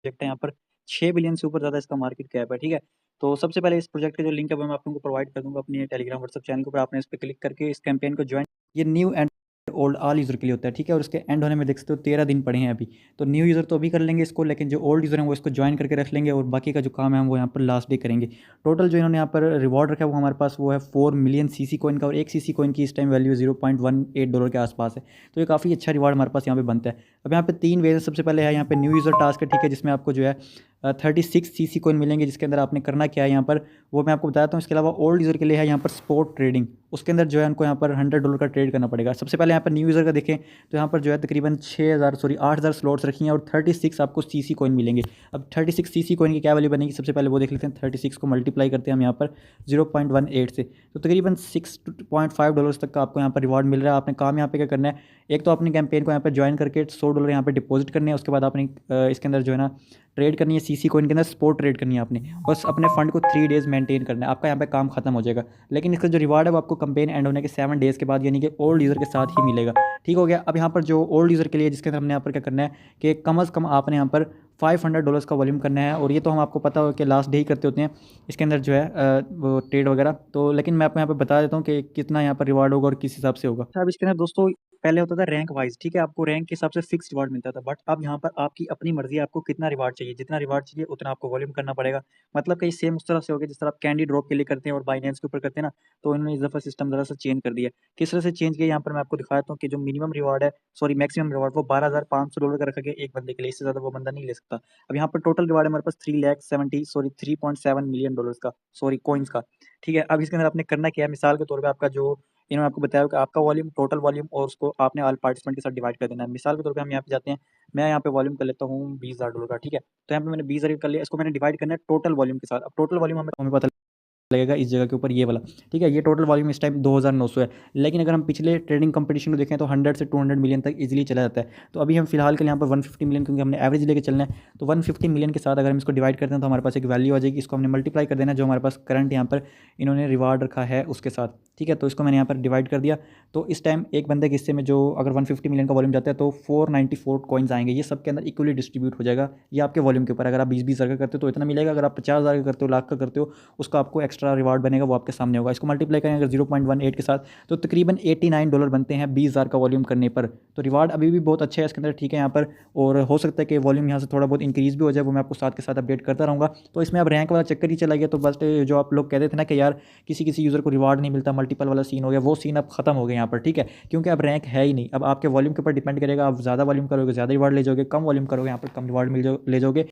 Project है यहाँ पर 6 बिलियन से ऊपर ज़्यादा इसका मार्केट कैप है, ठीक है? तो सबसे पहले इस प्रोजेक्ट का जो लिंक है वो मैं आप लोगों को प्रोवाइड कर दूँगा अपनी टेलीग्राम, व्हाट्सएप चैनल के ऊपर। आपने इस पे क्लिक करके इस कैंपेन को जॉइन, ये new and old all user के लिए होता है, ठीक है? और उसके एंड होने में देख सकते हो 13 दिन पड़े हैं अभी। तो न्यू यूज़र तो अभी कर लेंगे इसको, लेकिन जो ओल्ड यूज़र हैं वो इसको जॉइन करके रख लेंगे और बाकी का जो काम है हम वो यहाँ पर लास्ट डे करेंगे। टोटल जो इन्होंने यहाँ पर रिवॉर्ड रखा है वो हमारे पास वो है 4 मिलियन सीसी कॉइन का, और एक सीसी कॉइन की इस टाइम वैल्यू $0.18 के आसपास है। तो ये काफ़ी अच्छा रिवॉर्ड हमारे पास यहाँ पे बनता है। अब यहाँ पे 3 वे है। सबसे पहले है यहाँ पे न्यू यूज़र टास्क है, ठीक है? जिसमें आपको जो है 36 सीसी कॉइन मिलेंगे, जिसके अंदर आपने करना क्या है यहाँ पर वो मैं आपको बताता हूँ। इसके अलावा ओल्ड यूज़र के लिए है यहाँ पर स्पॉट ट्रेडिंग, उसके अंदर जो है उनको यहाँ पर $100 का ट्रेड करना पड़ेगा। सबसे पहले यहाँ पर न्यू यूज़र का देखें तो यहाँ पर जो है तकरीबन 8,000 स्लॉट्स रखी हैं और 36 आपको सीसी कॉइन मिलेंगे। अब 36 सीसी कॉइन की क्या वैल्यू बनेगी सबसे पहले वो देख लेते हैं। 36 को मल्टीप्लाई करते हैं हम यहाँ पर 0.18 से, तो तकरीबन $6.5 तक का आपको यहाँ पर रिवॉर्ड मिल रहा है। आपने काम यहाँ पे क्या करना है, एक तो अपनी कैंपेन को यहाँ पर ज्वाइन करके $100 यहाँ पर डिपॉजिट करने हैं। उसके बाद आपने इसके अंदर जो है ना ट्रेड करनी है, सीसी कॉइन के अंदर स्पॉट ट्रेड करनी है आपने, बस अपने फंड को 3 डेज़ मेंटेन करना है, आपका यहाँ पे काम खत्म हो जाएगा। लेकिन इसका जो रिवार्ड है वो आपको कैंपेन एंड होने के 7 डेज़ के बाद यानी कि ओल्ड यूज़र के साथ ही मिलेगा, ठीक हो गया? अब यहाँ पर जो ओल्ड यूज़र के लिए जिसके अंदर हमने यहाँ पर क्या करना है कि कम अज़ कम आपने यहाँ पर $500 का वॉल्यूम करना है, और ये तो हम आपको पता हो कि लास्ट डे ही करते होते हैं इसके अंदर जो है वो ट्रेड वगैरह। तो लेकिन मैं आपको यहाँ पे बता देता हूँ कि कितना यहाँ पर रिवार्ड होगा और किस हिसाब से होगा। अच्छा, अब इसके अंदर दोस्तों पहले होता था रैंक वाइज, ठीक है? आपको रैंक के हिसाब से फिक्स रिवार्ड मिलता था, बट अब यहाँ पर आपकी अपनी मर्जी है, आपको कितना रिवार्ड चाहिए। जितना रिवार्ड चाहिए उतना आपको वॉल्यूम करना पड़ेगा। मतलब कि सेम उस तरह से हो गया जिस तरह आप कैंडी ड्रॉप के लिए करते हैं और बाइनेंस के ऊपर करते हैं ना, तो इन्होंने इस दफ़ा सिस्टम ज़रा सा चेंज कर दिया है। किस तरह से चेंज किया यहाँ पर मैं आपको दिखाता हूँ कि जो मिनिमम रिवार्ड है, सॉरी मैक्सिमम रिवार्ड, वो $12,500 का रखा गया एक बंदे के लिए, इससे ज़्यादा वो बंदा नहीं ले सकता। अब यहाँ पर टोटल रिवार्ड है हमारे पास 3.7 मिलियन डॉलर्स का, सॉरी कॉइन्स का, ठीक है? अब इसके अंदर आपने करना क्या है, मिसाल के तौर पे आपका जो इन्होंने आपको बताया कि आपका वॉल्यूम, टोटल वॉल्यूम, और उसको आपने ऑल पार्टिसिपेंट के साथ डिवाइड कर देना है। मिसाल के तौर पे हम यहाँ पे जाते हैं, मैं यहाँ पे वॉल्यूम कर लेता हूँ $20,000 का, ठीक है? तो यहाँ पे मैंने 20,000 कर लिया, इसको मैंने डिवाइड करना है टोटल वॉल्यूम के साथ। अब टोटल वॉल्यूम हमें पता लगेगा इस जगह के ऊपर ये वाला, ठीक है? ये टोटल वॉल्यूम इस टाइम 2,900 है, लेकिन अगर हम पिछले ट्रेडिंग कंपटीशन को देखें तो 100 से 200 मिलियन तक इजीली चला जाता है। तो अभी हम फिलहाल के लिए यहाँ पर 150 मिलियन, क्योंकि हमने एवरेज लेके चलना है, तो 150 मिलियन के साथ अगर हम इसको डिवाइड करते हैं तो हमारे पास एक वैल्यू आ जाएगी। इसको हमने मल्टीप्लाई कर देना जो हमारे पास करंट यहाँ पर इन्होंने रिवार्ड रखा है उसके साथ, ठीक है? तो इसको मैंने यहाँ पर डिवाइड कर दिया। तो इस टाइम एक बंदे के हिस्से में जो अगर 150 मिलियन का वॉल्यूम जाता है तो 494 कॉइन्स आएंगे। ये सबके अंदर इक्वली डिस्ट्रीब्यूट हो जाएगा, ये आपके वॉल्यूम के ऊपर। अगर आप 20,000 का करते हो तो इतना मिलेगा, अगर आप 50,000 का करते हो, लाख का करते हो, उसका आपको एक्स्ट्रा रिवार्ड बनेगा, वो आपके सामने होगा। इसको मल्टीप्लाई करेंगे अगर 0.18 के साथ तो तकरीबन $89 बनते हैं 20,000 का वॉल्यूम करने पर। तो रिवार्ड अभी भी बहुत अच्छा है इसके अंदर, ठीक है यहाँ पर, और हो सकता है कि वॉल्यूम यहाँ से थोड़ा बहुत इंक्रीज़ भी हो जाए, वो मैं आपको साथ के साथ अपडेट करता रहूँगा। तो इसमें अब रैंक वाला चक्कर ही चला गया। तो बस जो आप लोग कहते थे ना कि यार किसी किसी यूज़र को रिवार्ड नहीं मिलता, मल्टीपल वाला सीन हो गया, वो सीन अब खत्म हो गया यहाँ पर, ठीक है? क्योंकि अब रैंक है ही नहीं, अब आपके वॉल्यूम के ऊपर डिपेंड करेगा। आप ज़्यादा वॉल्यूम करोगे ज़्यादा रिवार्ड ले जाओगे, कम वॉल्यूम करोगे यहाँ पर कम रिवार्ड ले जाओगे।